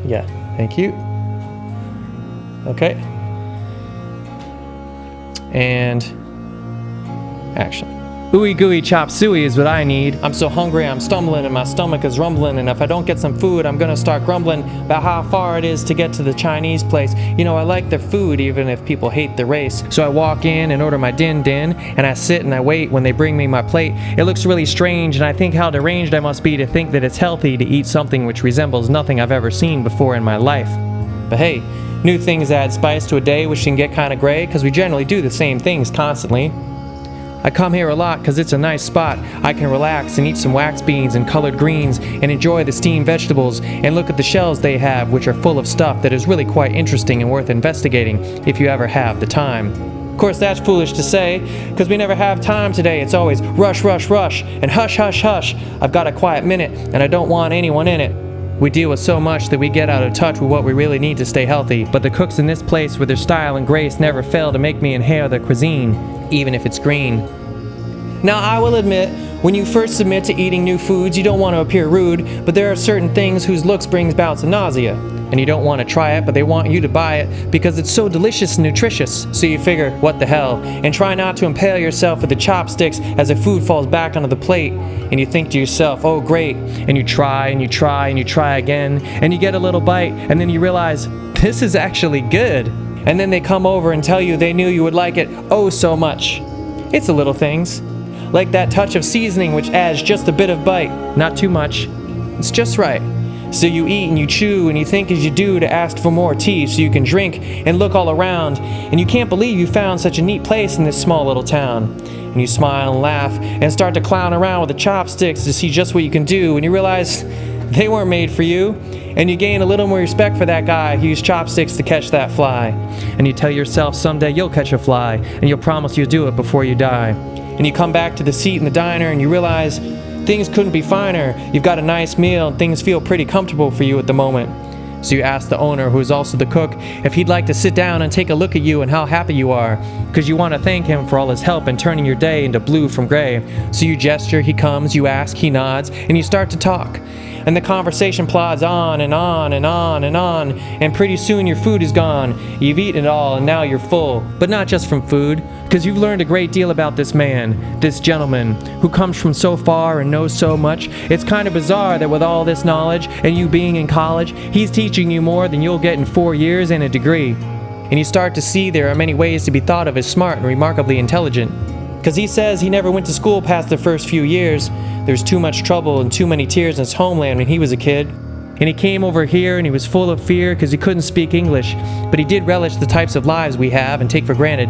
Yeah, thank you. Okay. And action. Ooey gooey chop suey is what I need. I'm so hungry, I'm stumbling, and my stomach is rumbling, and if I don't get some food, I'm gonna start grumbling about how far it is to get to the Chinese place. You know, I like their food even if people hate the race. So I walk in and order my din din, and I sit and I wait when they bring me my plate. It looks really strange, and I think how deranged I must be to think that it's healthy to eat something which resembles nothing I've ever seen before in my life. But hey, new things add spice to a day which can get kinda gray, cause we generally do the same things constantly. I come here a lot because it's a nice spot. I can relax and eat some wax beans and colored greens and enjoy the steamed vegetables and look at the shells they have, which are full of stuff that is really quite interesting and worth investigating if you ever have the time. Of course, that's foolish to say, because we never have time today. It's always rush, rush, rush, and hush, hush, hush. I've got a quiet minute, and I don't want anyone in it. We deal with so much that we get out of touch with what we really need to stay healthy, but the cooks in this place with their style and grace never fail to make me inhale their cuisine, even if it's green. Now, I will admit, when you first submit to eating new foods, you don't want to appear rude, but there are certain things whose looks brings bouts of nausea, and you don't want to try it, but they want you to buy it because it's so delicious and nutritious. So you figure, what the hell, and try not to impale yourself with the chopsticks as the food falls back onto the plate, and you think to yourself, oh great, and you try and you try and you try again, and you get a little bite, and then you realize, this is actually good. And then they come over and tell you they knew you would like it oh so much. It's the little things, like that touch of seasoning which adds just a bit of bite, not too much. It's just right. So you eat and you chew and you think as you do to ask for more tea so you can drink and look all around, and you can't believe you found such a neat place in this small little town. And you smile and laugh and start to clown around with the chopsticks to see just what you can do, and you realize they weren't made for you, and you gain a little more respect for that guy who used chopsticks to catch that fly. And you tell yourself someday you'll catch a fly, and you'll promise you'll do it before you die. And you come back to the seat in the diner and you realize things couldn't be finer. You've got a nice meal and things feel pretty comfortable for you at the moment. So you ask the owner, who is also the cook, if he'd like to sit down and take a look at you and how happy you are, because you want to thank him for all his help in turning your day into blue from gray. So you gesture, he comes, you ask, he nods, and you start to talk. And the conversation plods on and on and on and on, and pretty soon your food is gone. You've eaten it all and now you're full. But not just from food, because you've learned a great deal about this man, this gentleman, who comes from so far and knows so much. It's kind of bizarre that with all this knowledge, and you being in college, he's teaching you more than you'll get in 4 years and a degree. And you start to see there are many ways to be thought of as smart and remarkably intelligent. Because he says he never went to school past the first few years. There's too much trouble and too many tears in his homeland when he was a kid. And he came over here and he was full of fear because he couldn't speak English, but he did relish the types of lives we have and take for granted.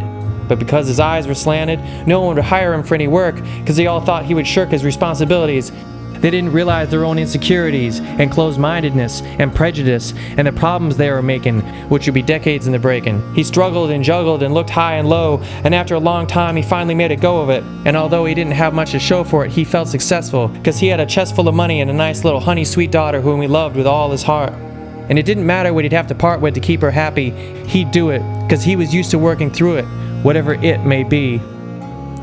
But because his eyes were slanted, no one would hire him for any work because they all thought he would shirk his responsibilities. They didn't realize their own insecurities and closed-mindedness and prejudice and the problems they were making, which would be decades in the breaking. He struggled and juggled and looked high and low, and after a long time he finally made a go of it. And although he didn't have much to show for it, he felt successful because he had a chest full of money and a nice little honey sweet daughter whom he loved with all his heart. And it didn't matter what he'd have to part with to keep her happy, he'd do it because he was used to working through it, whatever it may be.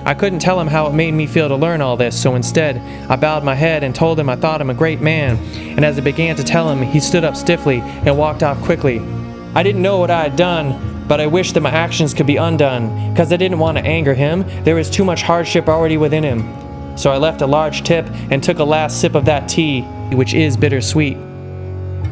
I couldn't tell him how it made me feel to learn all this, so instead, I bowed my head and told him I thought him a great man, and as I began to tell him, he stood up stiffly and walked off quickly. I didn't know what I had done, but I wished that my actions could be undone, because I didn't want to anger him. There was too much hardship already within him. So I left a large tip and took a last sip of that tea, which is bittersweet.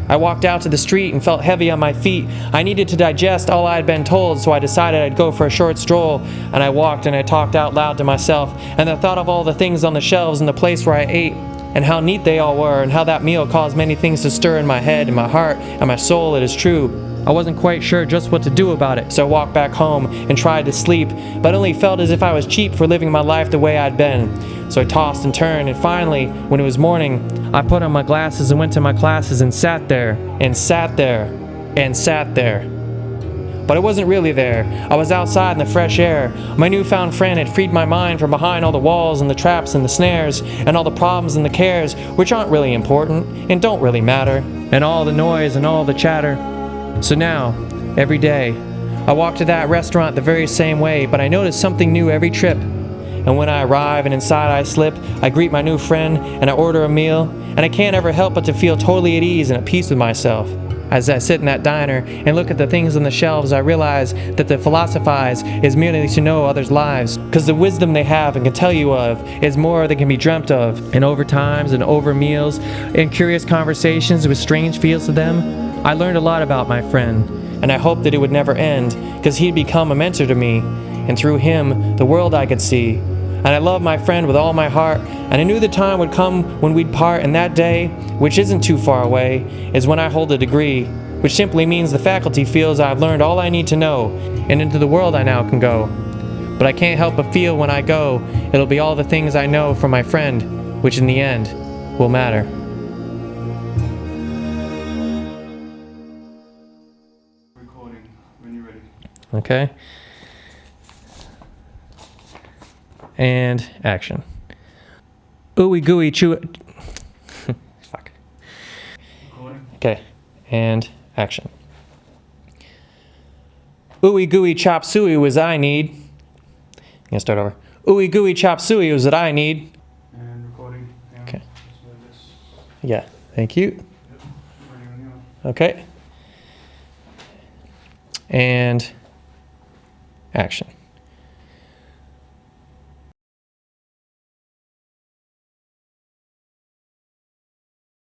I walked out to the street and felt heavy on my feet. I needed to digest all I had been told, so I decided I'd go for a short stroll. And I walked and I talked out loud to myself, and I thought of all the things on the shelves in the place where I ate, and how neat they all were, and how that meal caused many things to stir in my head and my heart and my soul, it is true. I wasn't quite sure just what to do about it, so I walked back home and tried to sleep, but only felt as if I was cheap for living my life the way I'd been. So I tossed and turned, and finally, when it was morning, I put on my glasses and went to my classes and sat there, and sat there, and sat there. But I wasn't really there. I was outside in the fresh air. My newfound friend had freed my mind from behind all the walls and the traps and the snares, and all the problems and the cares, which aren't really important, and don't really matter, and all the noise and all the chatter. So now, every day, I walk to that restaurant the very same way, but I notice something new every trip. And when I arrive and inside I slip, I greet my new friend and I order a meal, and I can't ever help but to feel totally at ease and at peace with myself. As I sit in that diner and look at the things on the shelves, I realize that to philosophize is merely to know others' lives, because the wisdom they have and can tell you of is more than can be dreamt of. And over times and over meals and curious conversations with strange fields to them, I learned a lot about my friend, and I hoped that it would never end, because he'd become a mentor to me, and through him, the world I could see. And I love my friend with all my heart, and I knew the time would come when we'd part, and that day, which isn't too far away, is when I hold a degree, which simply means the faculty feels I've learned all I need to know, and into the world I now can go. But I can't help but feel when I go, it'll be all the things I know from my friend, which in the end, will matter. Recording when you're ready. Okay? And action. Ooey gooey chew. Fuck. Recording. Okay. And action. Ooey gooey chop suey was I need. I'm gonna start over. Ooey gooey chop suey was what I need. And recording. Yeah. Okay. So this. Yeah. Thank you. Yep. Ready when you are. Okay. And action.